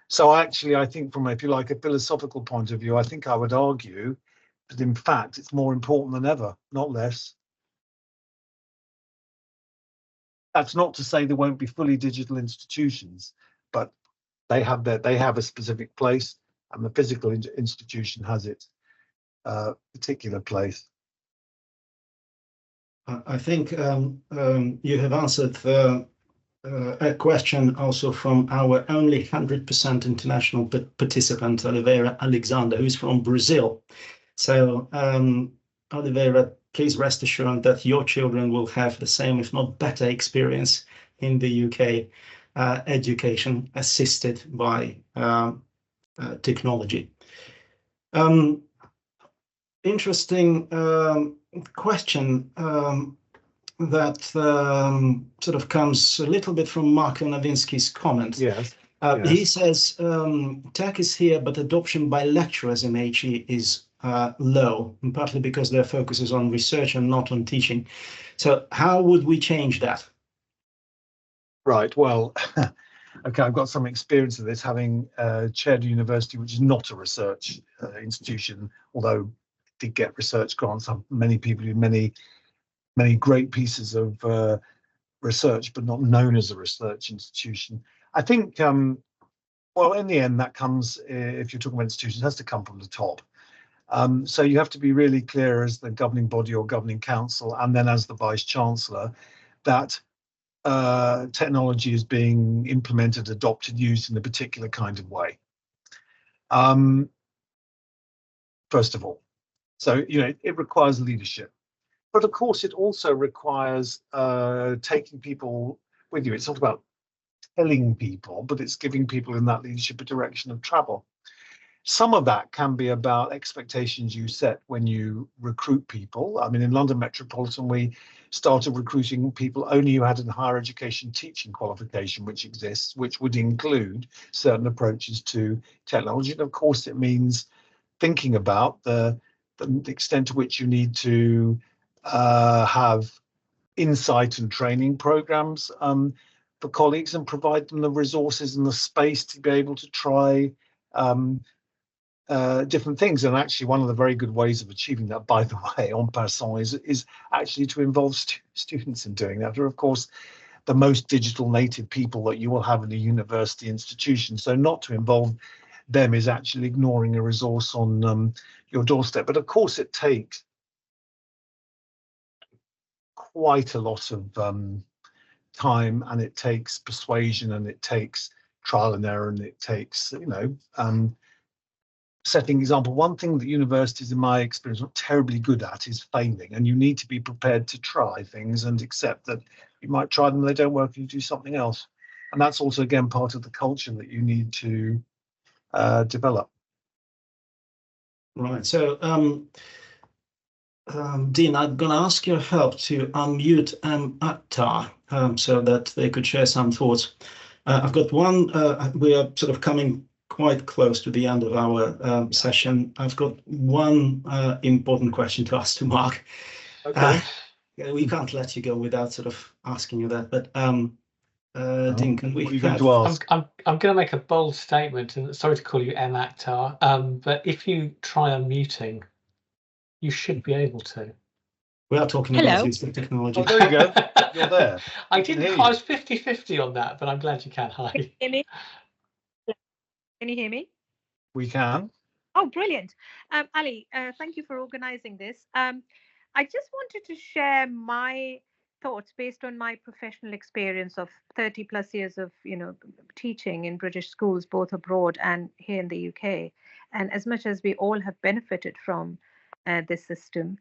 So actually, I think from, if you like, a philosophical point of view, I think I would argue that in fact it's more important than ever, not less. That's not to say there won't be fully digital institutions, but they have a specific place, and the physical institution has its particular place. I think you have answered a question also from our only 100% international participant, Oliveira Alexander, who's from Brazil. So, Oliveira, please rest assured that your children will have the same, if not better, experience in the UK education assisted by technology. Interesting question that sort of comes a little bit from Marko Nowinski's comment. Yes. He says tech is here, but adoption by lecturers in HE is low, and partly because their focus is on research and not on teaching. So how would we change that? Right. Well, okay, I've got some experience of this, having chaired a university which is not a research institution, although it did get research grants. Many people do many great pieces of research, but not known as a research institution. I think, well, in the end, that comes, if you're talking about institutions, it has to come from the top. So you have to be really clear as the governing body or governing council, and then as the vice chancellor, that technology is being implemented, adopted, used in a particular kind of way. First of all, so it requires leadership, but of course it also requires taking people with you. It's not about telling people, but it's giving people in that leadership a direction of travel. Some of that can be about expectations you set when you recruit people. I mean, in London Metropolitan, we started recruiting people only who had a higher education teaching qualification, which exists, which would include certain approaches to technology. And of course, it means thinking about the extent to which you need to have insight and training programs for colleagues, and provide them the resources and the space to be able to try different things. And actually, one of the very good ways of achieving that, by the way, en passant, is actually to involve students in doing that. They're, of course, the most digital native people that you will have in a university institution. So not to involve them is actually ignoring a resource on your doorstep. But of course, it takes quite a lot of time, and it takes persuasion, and it takes trial and error, and it takes, setting example. One thing that universities, in my experience, are not terribly good at is failing, and you need to be prepared to try things and accept that you might try them, they don't work, and you do something else. And that's also, again, part of the culture that you need to develop. Right. So, Dean, I'm going to ask your help to unmute Attar so that they could share some thoughts. I've got one. We are sort of coming quite close to the end of our session. I've got one important question to ask to Mark. Okay. We can't let you go without sort of asking you that. But Dinkan. What are We you going have. to ask? I'm going to make a bold statement, and sorry to call you M. Akhtar, but if you try unmuting, you should be able to. We are talking Hello. about useful technology. Oh, there you go. You're there. I We can didn't. hear I you. was 50-50 on that, but I'm glad you can. Hi. Can you hear me? Can you hear me? We can. Oh, brilliant. Ali, thank you for organizing this. I just wanted to share my thoughts based on my professional experience of 30 plus years of, teaching in British schools, both abroad and here in the UK. And as much as we all have benefited from this system,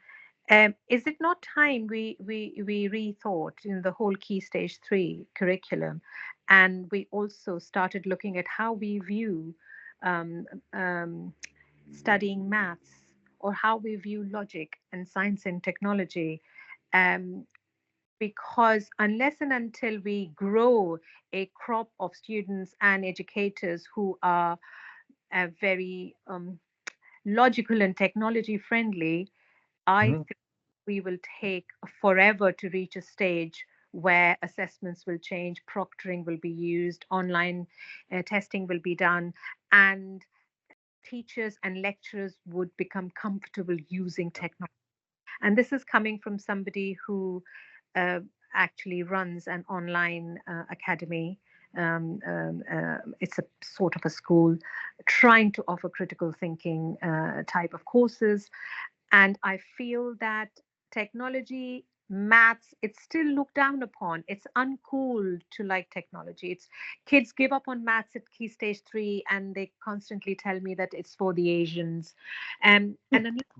is it not time we rethought the whole Key Stage 3 curriculum, and we also started looking at how we view um, um, studying maths, or how we view logic and science and technology, because unless and until we grow a crop of students and educators who are very logical and technology friendly, I Mhm. think we will take forever to reach a stage where assessments will change, proctoring will be used, online testing will be done, and teachers and lecturers would become comfortable using technology. And this is coming from somebody who uh, actually runs an online academy. It's a sort of a school trying to offer critical thinking type of courses. And I feel that technology, maths, it's still looked down upon. It's uncool to like technology. It's kids give up on maths at Key Stage 3, and they constantly tell me that it's for the Asians. And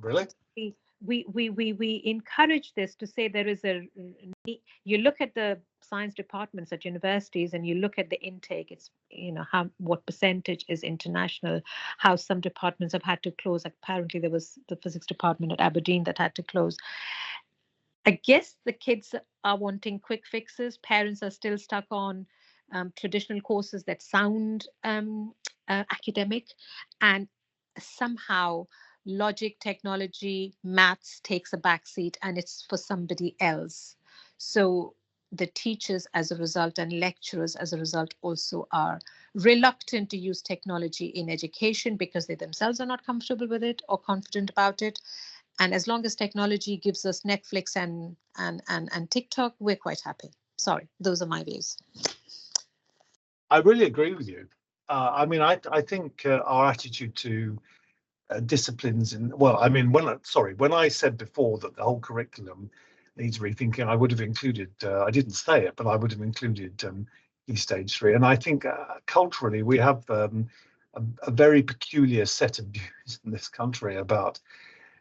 Really? we encourage this to say there is a, you look at the science departments at universities and you look at the intake, it's how, what percentage is international, how some departments have had to close. Apparently there was the physics department at Aberdeen that had to close. I guess the kids are wanting quick fixes. Parents are still stuck on traditional courses that sound academic, and somehow logic, technology, maths takes a backseat, and it's for somebody else. So the teachers, as a result, and lecturers, as a result, also are reluctant to use technology in education because they themselves are not comfortable with it or confident about it. And as long as technology gives us Netflix and TikTok, we're quite happy. Sorry, those are my views. I really agree with you. I mean, I think our attitude to disciplines in, well, I mean, when I said before that the whole curriculum needs rethinking, I would have included, I didn't say it, but I would have included Key Stage 3. And I think culturally we have a very peculiar set of views in this country about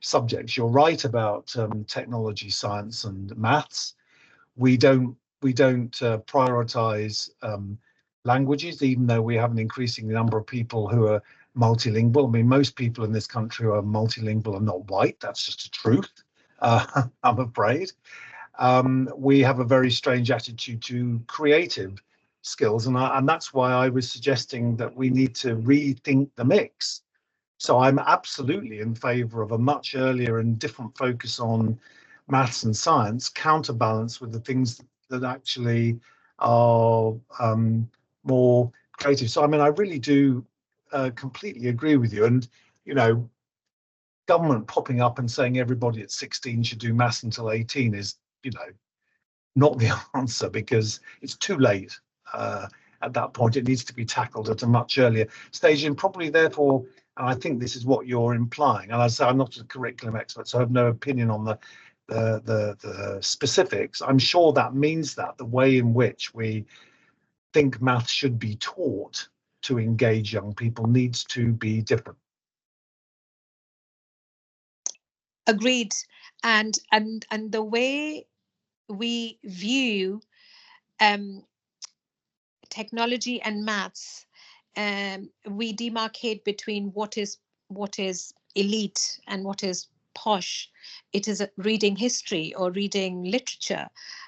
subjects. You're right about technology, science, and maths. We don't prioritize languages, even though we have an increasing number of people who are multilingual. I mean, most people in this country who are multilingual are not white. That's just a truth, I'm afraid. We have a very strange attitude to creative skills, and that's why I was suggesting that we need to rethink the mix. So I'm absolutely in favour of a much earlier and different focus on maths and science, counterbalanced with the things that actually are more creative. So I mean, I really do completely agree with you. And government popping up and saying everybody at 16 should do maths until 18 is, not the answer, because it's too late. At that point, it needs to be tackled at a much earlier stage, and probably therefore, and I think this is what you're implying, and I say I'm not a curriculum expert, so I have no opinion on the specifics. I'm sure that means that the way in which we think maths should be taught to engage young people needs to be different. Agreed. And the way we view technology and maths, we demarcate between what is elite and what is posh. It is reading history or reading literature,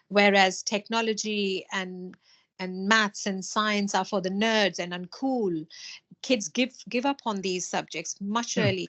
whereas technology and maths and science are for the nerds and uncool. Kids give up on these subjects much early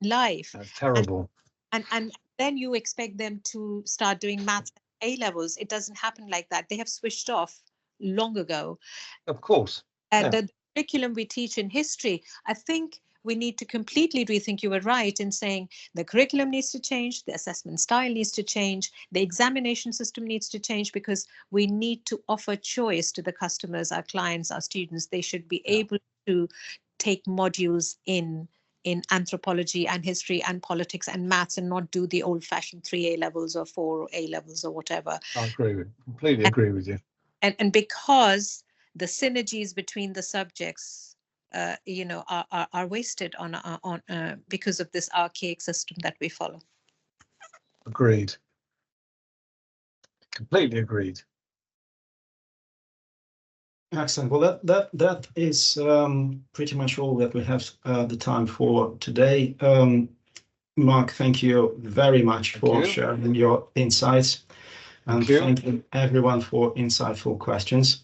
in life. That's terrible. And then you expect them to start doing maths at A levels. It doesn't happen like that. They have switched off long ago. Of course. And the curriculum we teach in history, I think we need to completely rethink. You were right in saying the curriculum needs to change, the assessment style needs to change, the examination system needs to change, because we need to offer choice to the customers, our clients, our students. They should be able to take modules in anthropology and history and politics and maths, and not do the old-fashioned 3 A levels or 4 A levels or whatever. I completely agree with you. And because the synergies between the subjects, are wasted on because of this archaic system that we follow. Agreed. Completely agreed. Excellent. Well, that is pretty much all that we have the time for today. Mark, thank you very much for sharing your insights, and thank you everyone for insightful questions.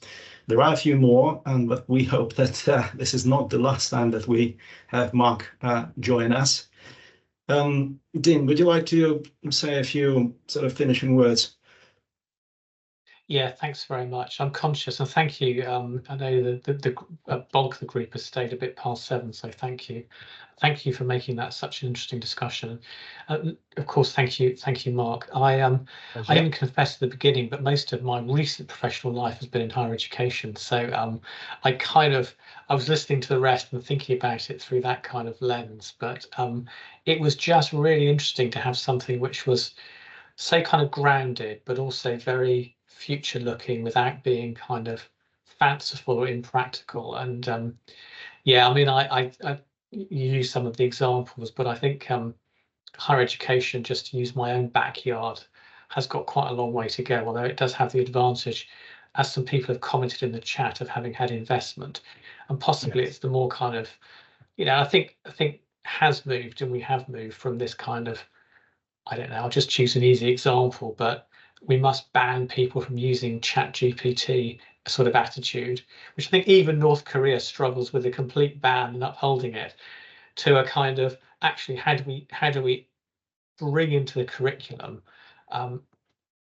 There are a few more, but we hope that this is not the last time that we have Mark join us. Dean, would you like to say a few sort of finishing words? Yeah, thanks very much. I'm conscious, and thank you. I know the bulk of the group has stayed a bit past 7, so thank you. Thank you for making that such an interesting discussion. Of course, thank you, Mark. I didn't confess at the beginning, but most of my recent professional life has been in higher education. So I was listening to the rest and thinking about it through that kind of lens. But it was just really interesting to have something which was so kind of grounded, but also very future looking without being kind of fanciful or impractical. And yeah, I mean, I use some of the examples, but I think higher education, just to use my own backyard, has got quite a long way to go, although it does have the advantage, as some people have commented in the chat, of having had investment. And possibly it's the more kind of, I think has moved, and we have moved from this kind of, I don't know, I'll just choose an easy example, but we must ban people from using ChatGPT sort of attitude, which I think even North Korea struggles with a complete ban and upholding it, to a kind of, actually, how do we bring into the curriculum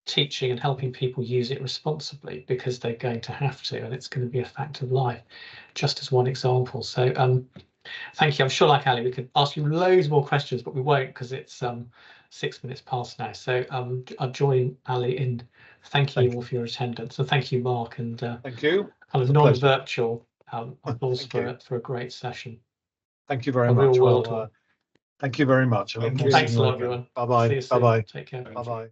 teaching and helping people use it responsibly, because they're going to have to, and it's going to be a fact of life, just as one example. So thank you. I'm sure, like Ali, we could ask you loads more questions, but we won't, because it's 6 minutes past now. So I'll join Ali in thanking you all for your attendance, and thank you, Mark, and thank you. Kind of non-virtual applause for a great session. Thank you very much. Well, thank you very much. Thanks a lot, everyone. Bye bye. See you soon. Bye bye. Take care. Bye bye.